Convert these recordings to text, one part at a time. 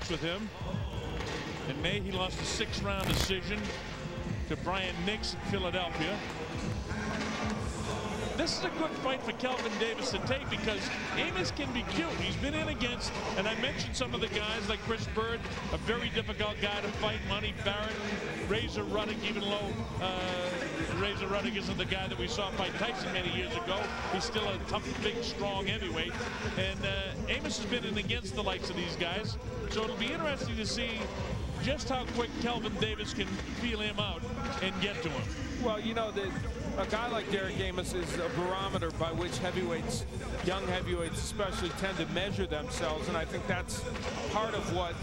fights with him. In May, he lost a 6-round decision to Brian Nix in Philadelphia. This is a good fight for Kelvin Davis to take because Amos can be cute. He's been in against, and I mentioned some of the guys like Chris Bird, a very difficult guy to fight. Monty Barrett, Razor Ruddock, even though Razor Ruddock isn't the guy that we saw fight Tyson many years ago. He's still a tough, big, strong heavyweight. And Amos has been in against the likes of these guys. So it'll be interesting to see just how quick Kelvin Davis can feel him out and get to him. Well, you know, a guy like Derek Amos is a barometer by which heavyweights, young heavyweights especially, tend to measure themselves, and I think that's part of what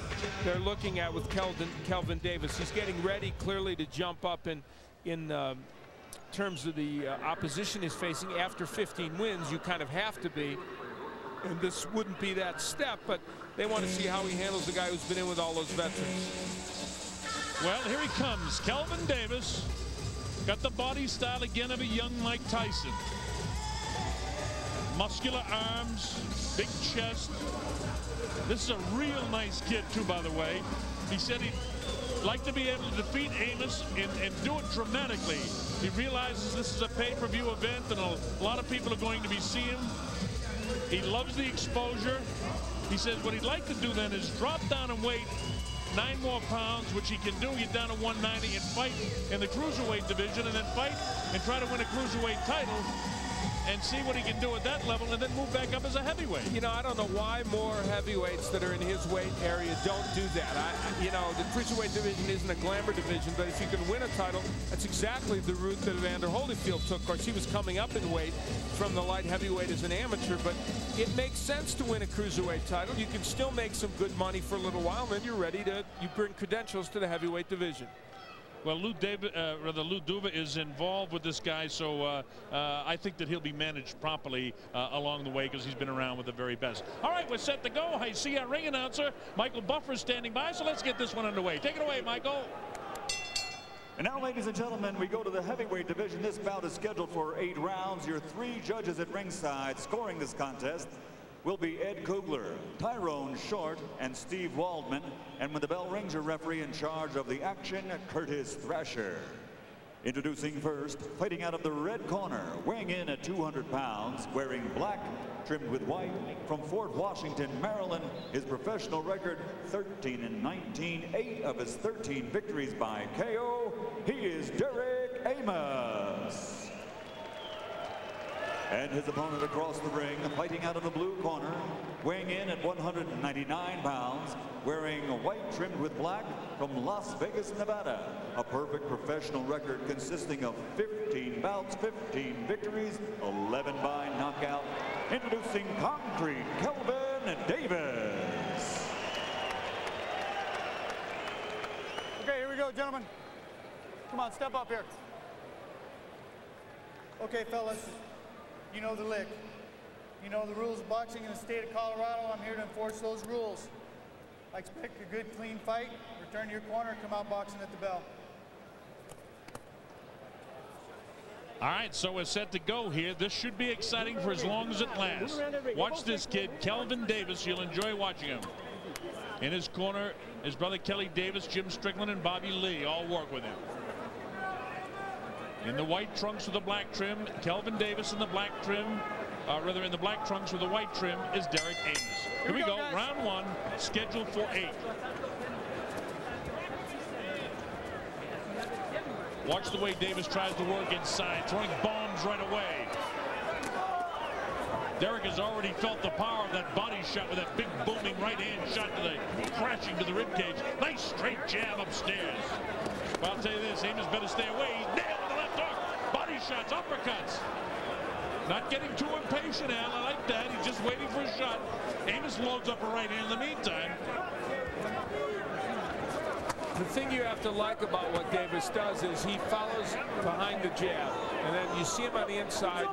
they're looking at with Kelvin Davis. He's getting ready clearly to jump up in terms of the opposition he's facing. After 15 wins, you kind of have to be, and this wouldn't be that step, but they want to see how he handles the guy who's been in with all those veterans. Well, here he comes, Kelvin Davis. Got the body style again of a young Mike Tyson. Muscular arms, big chest. This is a real nice kid too, by the way. He said he'd like to be able to defeat Amos and do it dramatically. He realizes this is a pay-per-view event and a lot of people are going to be seeing him. He loves the exposure. He says what he'd like to do then is drop down in weight 9 more pounds, which he can do, get down to 190 and fight in the cruiserweight division, and then fight and try to win a cruiserweight title and see what he can do at that level, and then move back up as a heavyweight. You know, I don't know why more heavyweights that are in his weight area don't do that. You know, the cruiserweight division isn't a glamour division, but if you can win a title, that's exactly the route that Evander Holyfield took. Of course, he was coming up in weight from the light heavyweight as an amateur, but it makes sense to win a cruiserweight title. You can still make some good money for a little while, and then you're ready to, you bring credentials to the heavyweight division. Well, Lou Duva is involved with this guy, so I think that he'll be managed properly along the way because he's been around with the very best. All right, we're set to go. I see our ring announcer, Michael Buffer, standing by, so let's get this one underway. Take it away, Michael. And now, ladies and gentlemen, we go to the heavyweight division. This bout is scheduled for 8 rounds. Your 3 judges at ringside scoring this contest will be Ed Kugler, Tyrone Short, and Steve Waldman. And when the bell rings, your referee in charge of the action, Curtis Thrasher. Introducing first, fighting out of the red corner, weighing in at 200 pounds, wearing black, trimmed with white, from Fort Washington, Maryland. His professional record, 13-19, 8 of his 13 victories by KO. He is Derek Amos. And his opponent across the ring, fighting out of the blue corner, weighing in at 199 pounds, wearing white trimmed with black, from Las Vegas, Nevada. A perfect professional record consisting of 15 bouts, 15 victories, 11 by knockout. Introducing Concrete, Kelvin Davis. Okay, here we go, gentlemen. Come on, step up here. Okay, fellas. You know the lick. You know the rules of boxing in the state of Colorado. I'm here to enforce those rules. I expect a good, clean fight. Return to your corner, come out boxing at the bell. All right, so we're set to go here. This should be exciting for as long as it lasts. Watch this kid, Kelvin Davis. You'll enjoy watching him. In his corner, his brother Kelly Davis, Jim Strickland, and Bobby Lee all work with him. In the white trunks with the black trim, Kelvin Davis in the black trim, rather in the black trunks with the white trim is Derek Amos. Here we go, round 1, scheduled for 8. Watch the way Davis tries to work inside, throwing bombs right away. Derek has already felt the power of that body shot with that big booming right hand shot to the crashing to the rib cage. Nice straight jab upstairs. Well, I'll tell you this, Amos better stay away. He's nailed with the left hook. Body shots, uppercuts. Not getting too impatient, Al. I like that. He's just waiting for a shot. Amos loads up a right hand in the meantime. The thing you have to like about what Davis does is he follows behind the jab, and then you see him on the inside.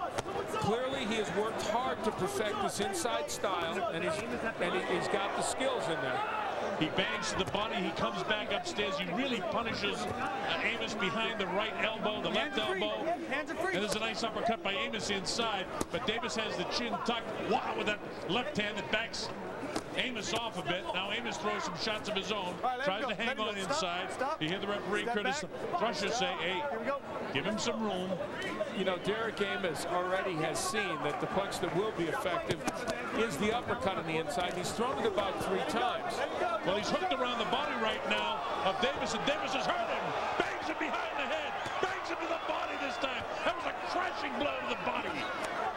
Clearly, he has worked hard to perfect this inside style, and he's got the skills in there. He bangs to the body. He comes back upstairs. He really punishes Amos behind the right elbow, the left elbow. And there's a nice uppercut by Amos inside, but Davis has the chin tucked. Wow, with that left hand that backs Amos off a bit. Now Amos throws some shots of his own. Tries to hang on inside. You hear the referee, Curtis Thrasher, say, hey, give him some room. You know, Derek Amos already has seen that the punch that will be effective is the uppercut on the inside. He's thrown it about 3 times. Well, he's hooked around the body right now of Davis, and Davis has hurt him. Bangs him behind the head. Bangs him to the body this time. That was a crashing blow to the body.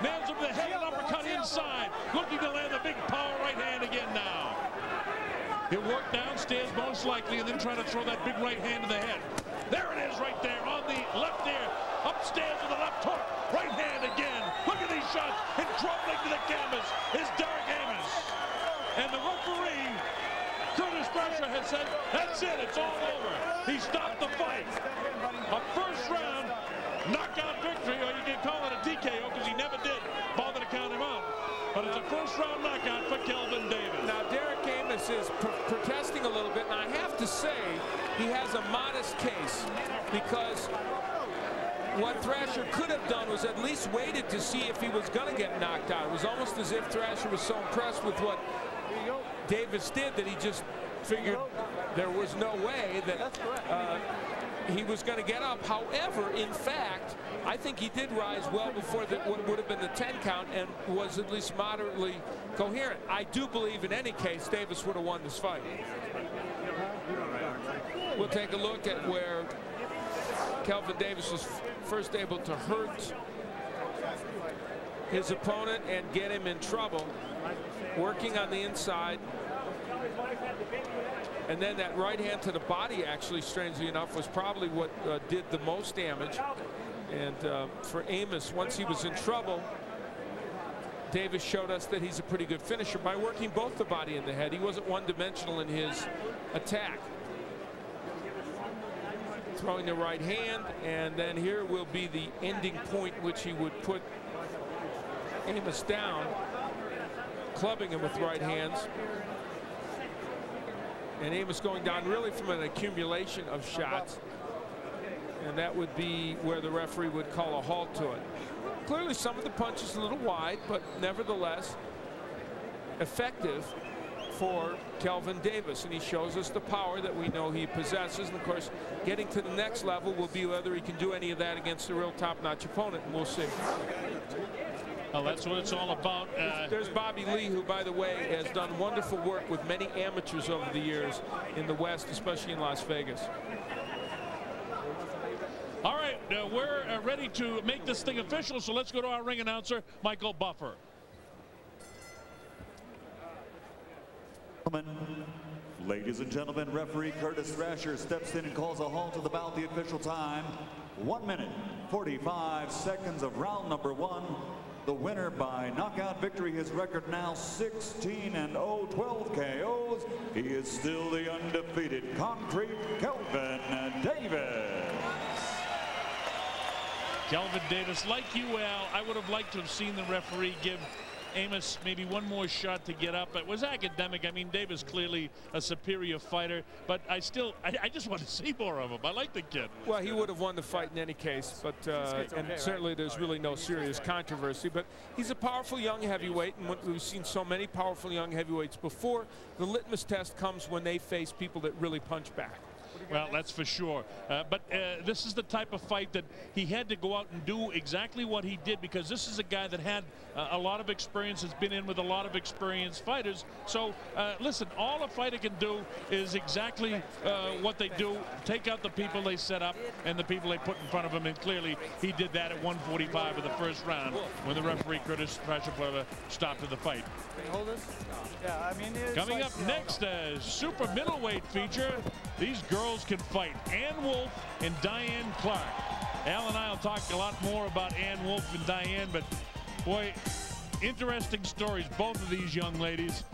Nails him to the head and uppercut inside. Looking to land a big power right hand again now. He'll work downstairs most likely and then try to throw that big right hand to the head. There it is right there on the left ear. Upstairs with the left hook. Right hand again. Look at these shots. And crumbling to the canvas is Derek Amos. And the referee, Curtis Thrasher, has said, that's it. It's all over. He stopped the fight. A first round knockout victory, or you can call it a TKO because he never did bother to count him out. But it's a first round knockout for Kelvin Davis. Now Derek Amos is protesting a little bit, and I have to say he has a modest case, because what Thrasher could have done was at least waited to see if he was going to get knocked out. It was almost as if Thrasher was so impressed with what Davis did that he just figured there was no way that he was going to get up. However, in fact, I think he did rise well before what would have been the 10 count and was at least moderately coherent. I do believe in any case Davis would have won this fight. We'll take a look at where Kelvin Davis was first able to hurt his opponent and get him in trouble, working on the inside. And then that right hand to the body, actually, strangely enough, was probably what did the most damage. And for Amos, once he was in trouble, Davis showed us that he's a pretty good finisher by working both the body and the head. He wasn't one-dimensional in his attack. Throwing the right hand, and then here will be the ending point, which he would put Amos down, clubbing him with right hands. And Amos going down really from an accumulation of shots, and that would be where the referee would call a halt to it. Clearly some of the punches a little wide, but nevertheless effective for Kelvin Davis, and he shows us the power that we know he possesses. And of course, getting to the next level will be whether he can do any of that against a real top-notch opponent, and we'll see. Well, that's what it's all about. There's Bobby Lee, who, by the way, has done wonderful work with many amateurs over the years in the West, especially in Las Vegas. All right, we're ready to make this thing official, so let's go to our ring announcer, Michael Buffer. Ladies and gentlemen, referee Curtis Thrasher steps in and calls a halt to the bout. The official time, 1 minute, 45 seconds of round number 1. The winner by knockout victory, his record now 16-0, 12 KOs. He is still the undefeated Concrete Kelvin Davis. Kelvin Davis, like you, Al, I would have liked to have seen the referee give Amos maybe one more shot to get up. It was academic. I mean, Davis clearly a superior fighter, but I just want to see more of him. I like the kid. Well, he would have won the fight in any case, but and certainly there's really no serious controversy. But he's a powerful young heavyweight, and we've seen so many powerful young heavyweights before. The litmus test comes when they face people that really punch back. Well, that's for sure. But this is the type of fight that he had to go out and do exactly what he did, because this is a guy that had a lot of experience, has been in with a lot of experienced fighters. So, listen, all a fighter can do is exactly what they do, take out the people they set up and the people they put in front of him, and clearly he did that at 145 of the first round when the referee Curtis Thrasher put a stop to the fight. Hold this? Yeah, I mean, coming up next, a super middleweight feature. These girls can fight. Ann Wolfe and Diane Clark. Al and I will talk a lot more about Ann Wolfe and Diane, but boy, interesting stories, both of these young ladies.